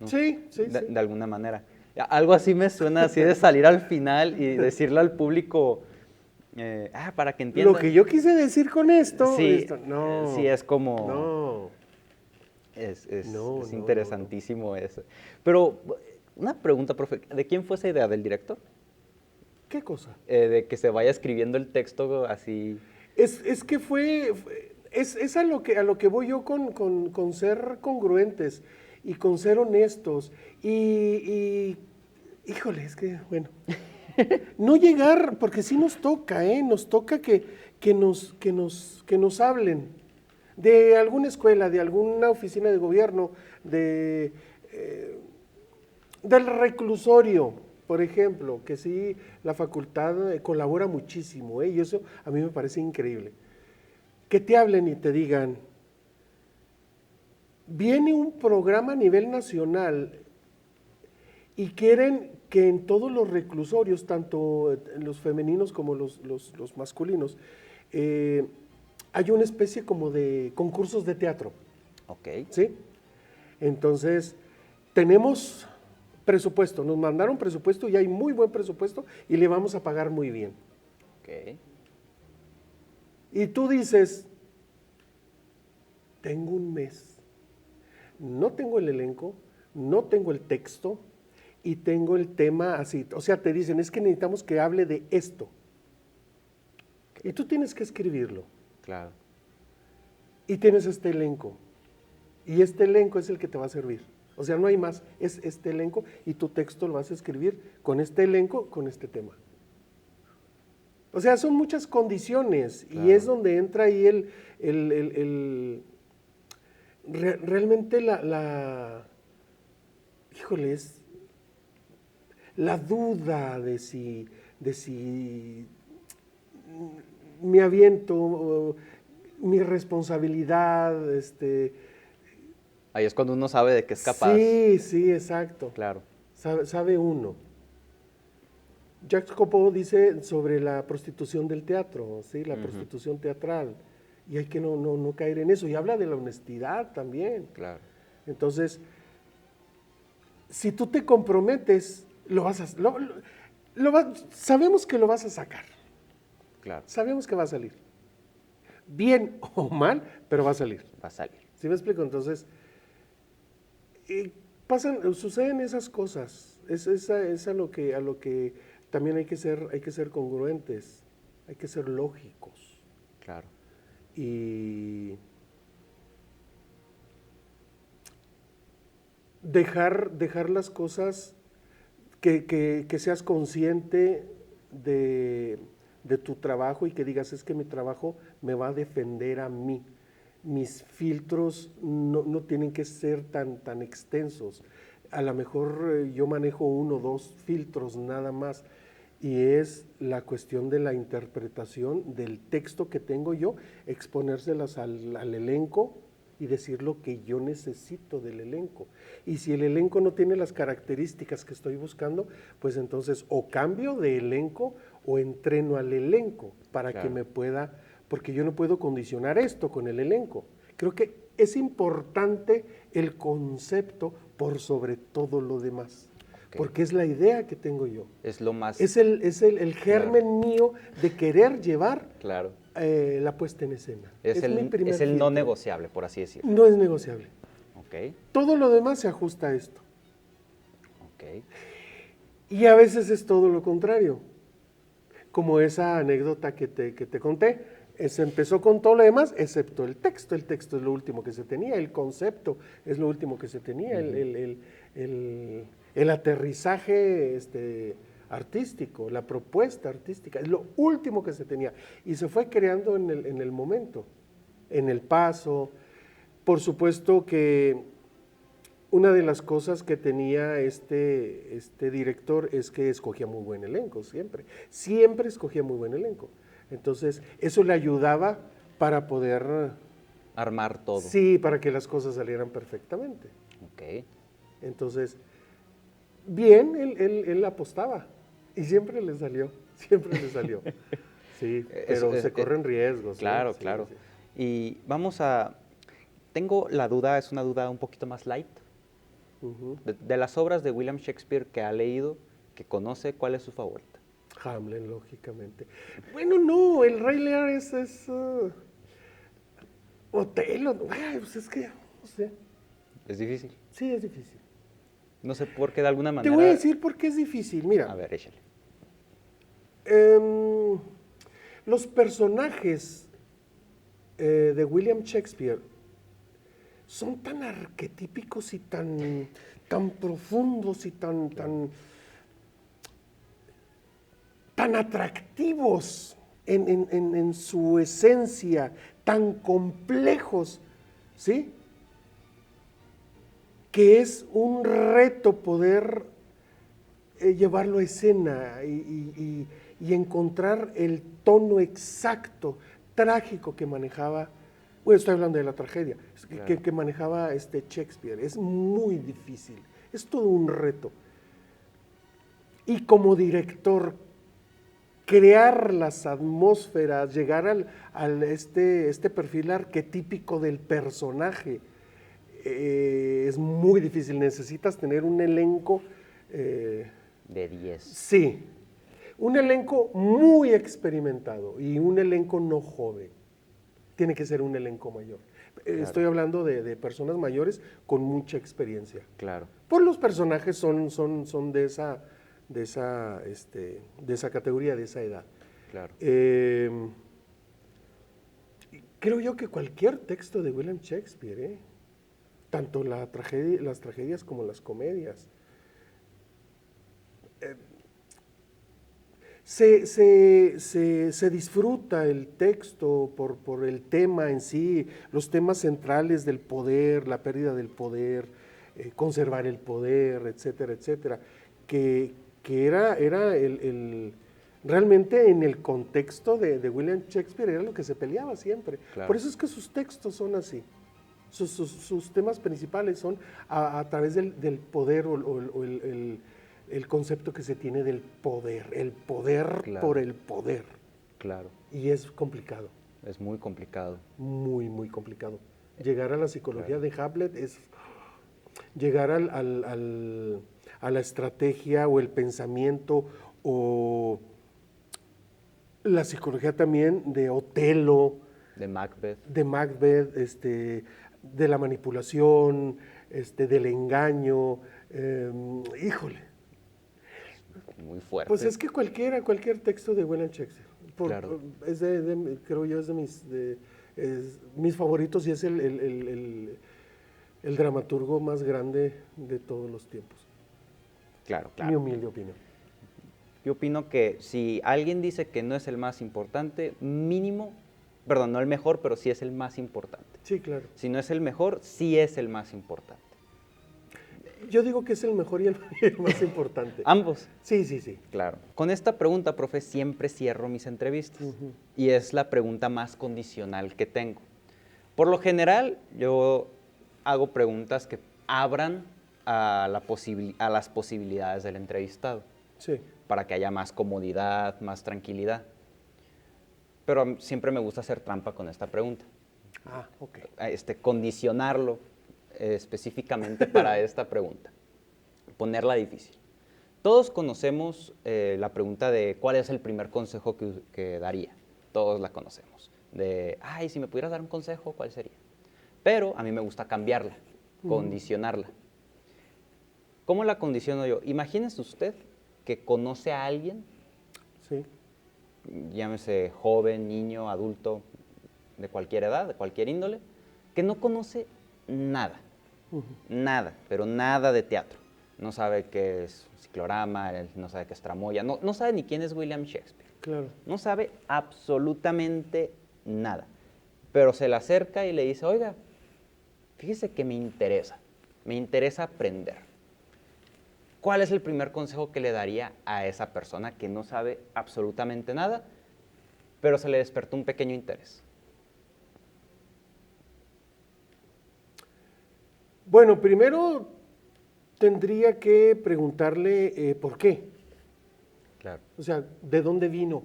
¿no? Sí. De alguna manera. Algo así me suena así de salir al final y decirle al público, para que entiendan. Lo que yo quise decir con esto, sí, no. sí, es como... No. Es No. interesantísimo eso. Pero, una pregunta, profe, ¿de quién fue esa idea? ¿Del director? ¿Qué cosa? De que se vaya escribiendo el texto así... Es que es a lo que voy yo con ser congruentes y con ser honestos híjole, es que, bueno, no llegar, porque sí nos toca, nos toca que nos hablen de alguna escuela, de alguna oficina de gobierno, del reclusorio, por ejemplo, que sí, la facultad colabora muchísimo, y eso a mí me parece increíble. Que te hablen y te digan, viene un programa a nivel nacional y quieren que en todos los reclusorios, tanto los femeninos como los masculinos, hay una especie como de concursos de teatro. Ok. ¿Sí? Entonces, tenemos presupuesto, nos mandaron presupuesto y hay muy buen presupuesto y le vamos a pagar muy bien. Ok. Y tú dices, tengo un mes, no tengo el elenco, no tengo el texto y tengo el tema así. O sea, te dicen, es que necesitamos que hable de esto. Y tú tienes que escribirlo. Claro. Y tienes este elenco. Y este elenco es el que te va a servir. O sea, no hay más, es este elenco y tu texto lo vas a escribir con este elenco, con este tema. O sea, son muchas condiciones. Claro. Y es donde entra ahí realmente híjole, es la duda de si me aviento, mi responsabilidad, Ahí es cuando uno sabe de qué es capaz. Sí, exacto. Claro. Sabe uno. Jacques Cousteau dice sobre la prostitución del teatro, ¿sí? La prostitución teatral. Y hay que no caer en eso. Y habla de la honestidad también. Claro. Entonces, si tú te comprometes, sabemos que lo vas a sacar. Claro. Sabemos que va a salir. Bien o mal, pero va a salir. Va a salir. ¿Sí me explico? Entonces, suceden esas cosas. Es a lo que también hay que ser congruentes, hay que ser lógicos. Claro. Y dejar las cosas, que seas consciente de tu trabajo y que digas, es que mi trabajo me va a defender a mí. Mis filtros no tienen que ser tan extensos. A lo mejor yo manejo 1 o 2 filtros nada más, y es la cuestión de la interpretación del texto que tengo yo, exponérselas al elenco y decir lo que yo necesito del elenco. Y si el elenco no tiene las características que estoy buscando, pues entonces o cambio de elenco o entreno al elenco para que me pueda, porque yo no puedo condicionar esto con el elenco. Creo que es importante el concepto por sobre todo lo demás. Porque es la idea que tengo yo. Es lo más... Es el germen mío de querer llevar la puesta en escena. Es el no negociable, por así decirlo. No es negociable. Okay. Todo lo demás se ajusta a esto. Okay. Y a veces es todo lo contrario. Como esa anécdota que te conté. Se empezó con todo lo demás, excepto el texto. El texto es lo último que se tenía. El concepto es lo último que se tenía. El aterrizaje artístico, la propuesta artística, es lo último que se tenía. Y se fue creando en el momento, en el paso. Por supuesto que una de las cosas que tenía este director es que escogía muy buen elenco, siempre escogía muy buen elenco. Entonces, eso le ayudaba para poder, Armar todo. sí, para que las cosas salieran perfectamente. Ok. Entonces, bien, él apostaba y siempre le salió, siempre le salió. Sí, pero se corren riesgos. Claro, Sí, claro. sí. Y vamos a... Tengo la duda, es una duda un poquito más light. Ujú. De las obras de William Shakespeare que ha leído, que conoce, ¿cuál es su favorita? Hamlet, lógicamente. Bueno, no, el Rey Lear Otelo. Ay, pues es que, no sé. Es difícil. Sí, es difícil. No sé por qué de alguna Te voy a manera... decir por qué es difícil. Mira, A ver, échale. em, los personajes de William Shakespeare son tan arquetípicos y tan profundos y tan atractivos en su esencia, tan complejos, ¿sí? Que es un reto poder llevarlo a escena y encontrar el tono exacto, trágico que manejaba, bueno, estoy hablando de la tragedia, Claro. que manejaba Shakespeare. Es muy difícil, es todo un reto. Y como director, crear las atmósferas, llegar al este perfil arquetípico del personaje, es muy difícil. Necesitas tener un elenco, De 10. sí, un elenco muy experimentado y un elenco no joven. Tiene que ser un elenco mayor. Claro. Estoy hablando de personas mayores con mucha experiencia. Claro. Pues los personajes son de esa categoría, de esa edad. Claro. Creo yo que cualquier texto de William Shakespeare, tanto las tragedias como las comedias, se disfruta el texto por el tema en sí, los temas centrales del poder, la pérdida del poder, conservar el poder, etcétera, etcétera, que era realmente en el contexto de William Shakespeare era lo que se peleaba siempre. Claro. Por eso es que sus textos son así. Sus temas principales son a través del poder o el concepto que se tiene del poder, el poder Claro. por el poder. Claro. Y es complicado, Es muy complicado. muy, muy complicado. Llegar a la psicología Claro. de Hamlet es llegar a la estrategia o el pensamiento o la psicología también de Otelo, De Macbeth. de Macbeth, de la manipulación, del engaño. Híjole, Muy fuerte. pues es que cualquier texto de William Shakespeare, Claro. creo yo es de mis favoritos y es el dramaturgo más grande de todos los tiempos. Claro, Mi claro. humilde opinión. Yo opino que si alguien dice que no es el más importante, mínimo, perdón, no el mejor, pero sí es el más importante. Sí, claro. Si no es el mejor, sí es el más importante. Yo digo que es el mejor y el más importante. Ambos. Sí, sí, sí. Claro. Con esta pregunta, profe, siempre cierro mis entrevistas. Y es la pregunta más condicional que tengo. Por lo general, yo hago preguntas que abran a las posibilidades del entrevistado, Sí. para que haya más comodidad, más tranquilidad. Pero siempre me gusta hacer trampa con esta pregunta. Ah, ok. Condicionarlo específicamente para esta pregunta. Ponerla difícil. Todos conocemos la pregunta de cuál es el primer consejo que daría. Todos la conocemos. De, ay, si me pudieras dar un consejo, ¿cuál sería? Pero a mí me gusta cambiarla, condicionarla. ¿Cómo la condiciono yo? Imagínese usted que conoce a alguien, Sí. llámese joven, niño, adulto, de cualquier edad, de cualquier índole, que no conoce nada, nada, pero nada de teatro. No sabe qué es ciclorama, no sabe qué es tramoya, no sabe ni quién es William Shakespeare. Claro. No sabe absolutamente nada. Pero se le acerca y le dice, oiga, fíjese que me interesa. me interesa aprender. ¿Cuál es el primer consejo que le daría a esa persona que no sabe absolutamente nada, pero se le despertó un pequeño interés? Bueno, primero tendría que preguntarle por qué. Claro. O sea, ¿de dónde vino?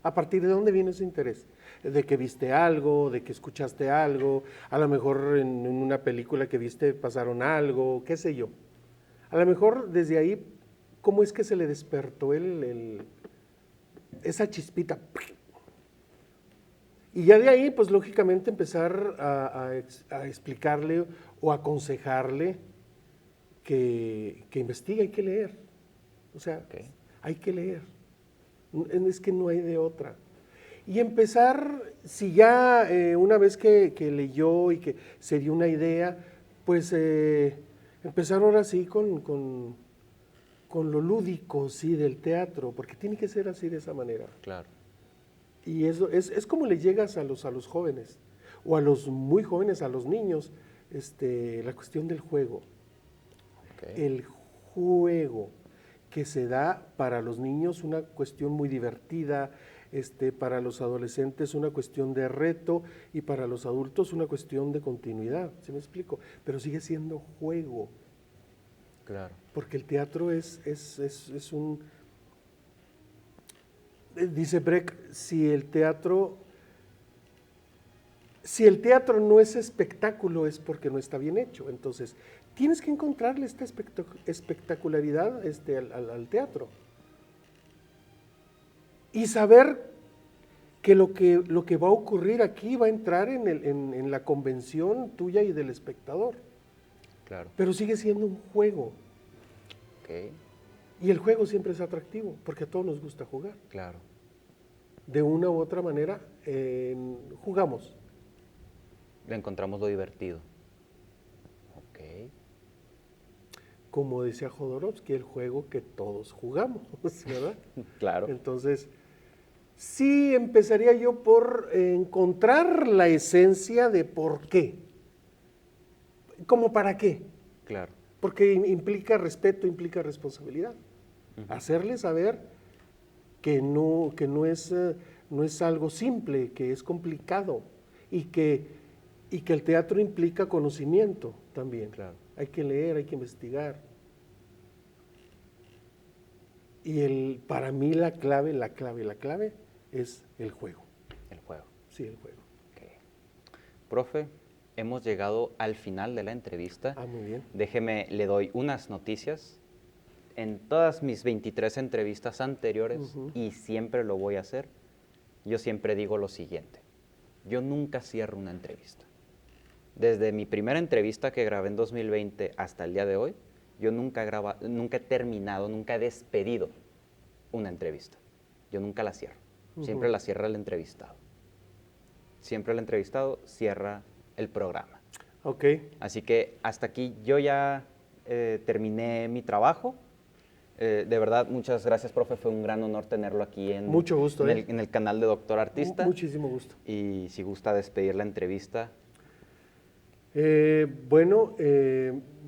¿A partir de dónde vino ese interés? ¿De que viste algo? ¿De que escuchaste algo? A lo mejor en una película que viste pasaron algo, qué sé yo. A lo mejor desde ahí, ¿cómo es que se le despertó esa chispita? Y ya de ahí, pues lógicamente empezar a explicarle o aconsejarle que investigue, hay que leer. O sea, Ok. hay que leer. Es que no hay de otra. Y empezar, si ya una vez que leyó y que se dio una idea, pues empezar ahora sí con lo lúdico, sí, del teatro, porque tiene que ser así de esa manera. Claro. Y eso es como le llegas a los jóvenes, o a los muy jóvenes, a los niños, la cuestión del juego. Ok. El juego que se da para los niños una cuestión muy divertida, para los adolescentes una cuestión de reto y para los adultos una cuestión de continuidad, ¿sí me explico? Pero sigue siendo juego, Claro. porque el teatro es un... Dice Brecht, si el teatro no es espectáculo es porque no está bien hecho. Entonces, tienes que encontrarle esta espectacularidad al teatro. Y saber que lo que va a ocurrir aquí va a entrar en la convención tuya y del espectador. Claro. Pero sigue siendo un juego. Ok. Y el juego siempre es atractivo, porque a todos nos gusta jugar. Claro. De una u otra manera, jugamos. Le encontramos lo divertido. Ok. Como decía Jodorowsky, el juego que todos jugamos, ¿verdad? Claro. Entonces, sí empezaría yo por encontrar la esencia de por qué. ¿Cómo para qué? Claro. Porque implica respeto, implica responsabilidad. Hacerle saber que no es algo simple, que es complicado y que el teatro implica conocimiento también. Claro. Hay que leer, hay que investigar. Y para mí la clave es el juego. El juego. Sí, el juego. Ok. Profe, hemos llegado al final de la entrevista. Ah, muy bien. Déjeme, le doy unas noticias. En todas mis 23 entrevistas anteriores, y siempre lo voy a hacer, yo siempre digo lo siguiente. Yo nunca cierro una entrevista. Desde mi primera entrevista que grabé en 2020 hasta el día de hoy, yo nunca he terminado, nunca he despedido una entrevista. Yo nunca la cierro. Siempre la cierra el entrevistado. Siempre el entrevistado cierra el programa. Ok. Así que hasta aquí yo ya terminé mi trabajo. De verdad, muchas gracias, profe. Fue un gran honor tenerlo aquí Mucho gusto, en el canal de Doctor Artista. Muchísimo gusto. Y si gusta despedir la entrevista. Bueno,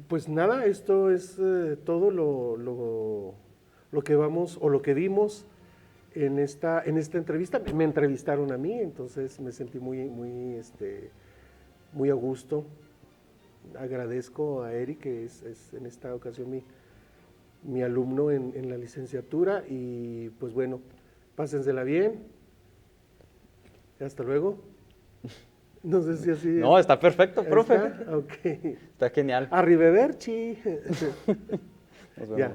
pues nada, esto es todo lo que vamos o lo que vimos en esta entrevista. Me entrevistaron a mí, entonces me sentí muy a gusto. Agradezco a Eric, que es en esta ocasión mi alumno en la licenciatura, y pues bueno, pásensela bien. Hasta luego. No sé si así. No, está perfecto, profe. ¿Está? Ok. Está genial. Arrivederci. Nos vemos. Ya.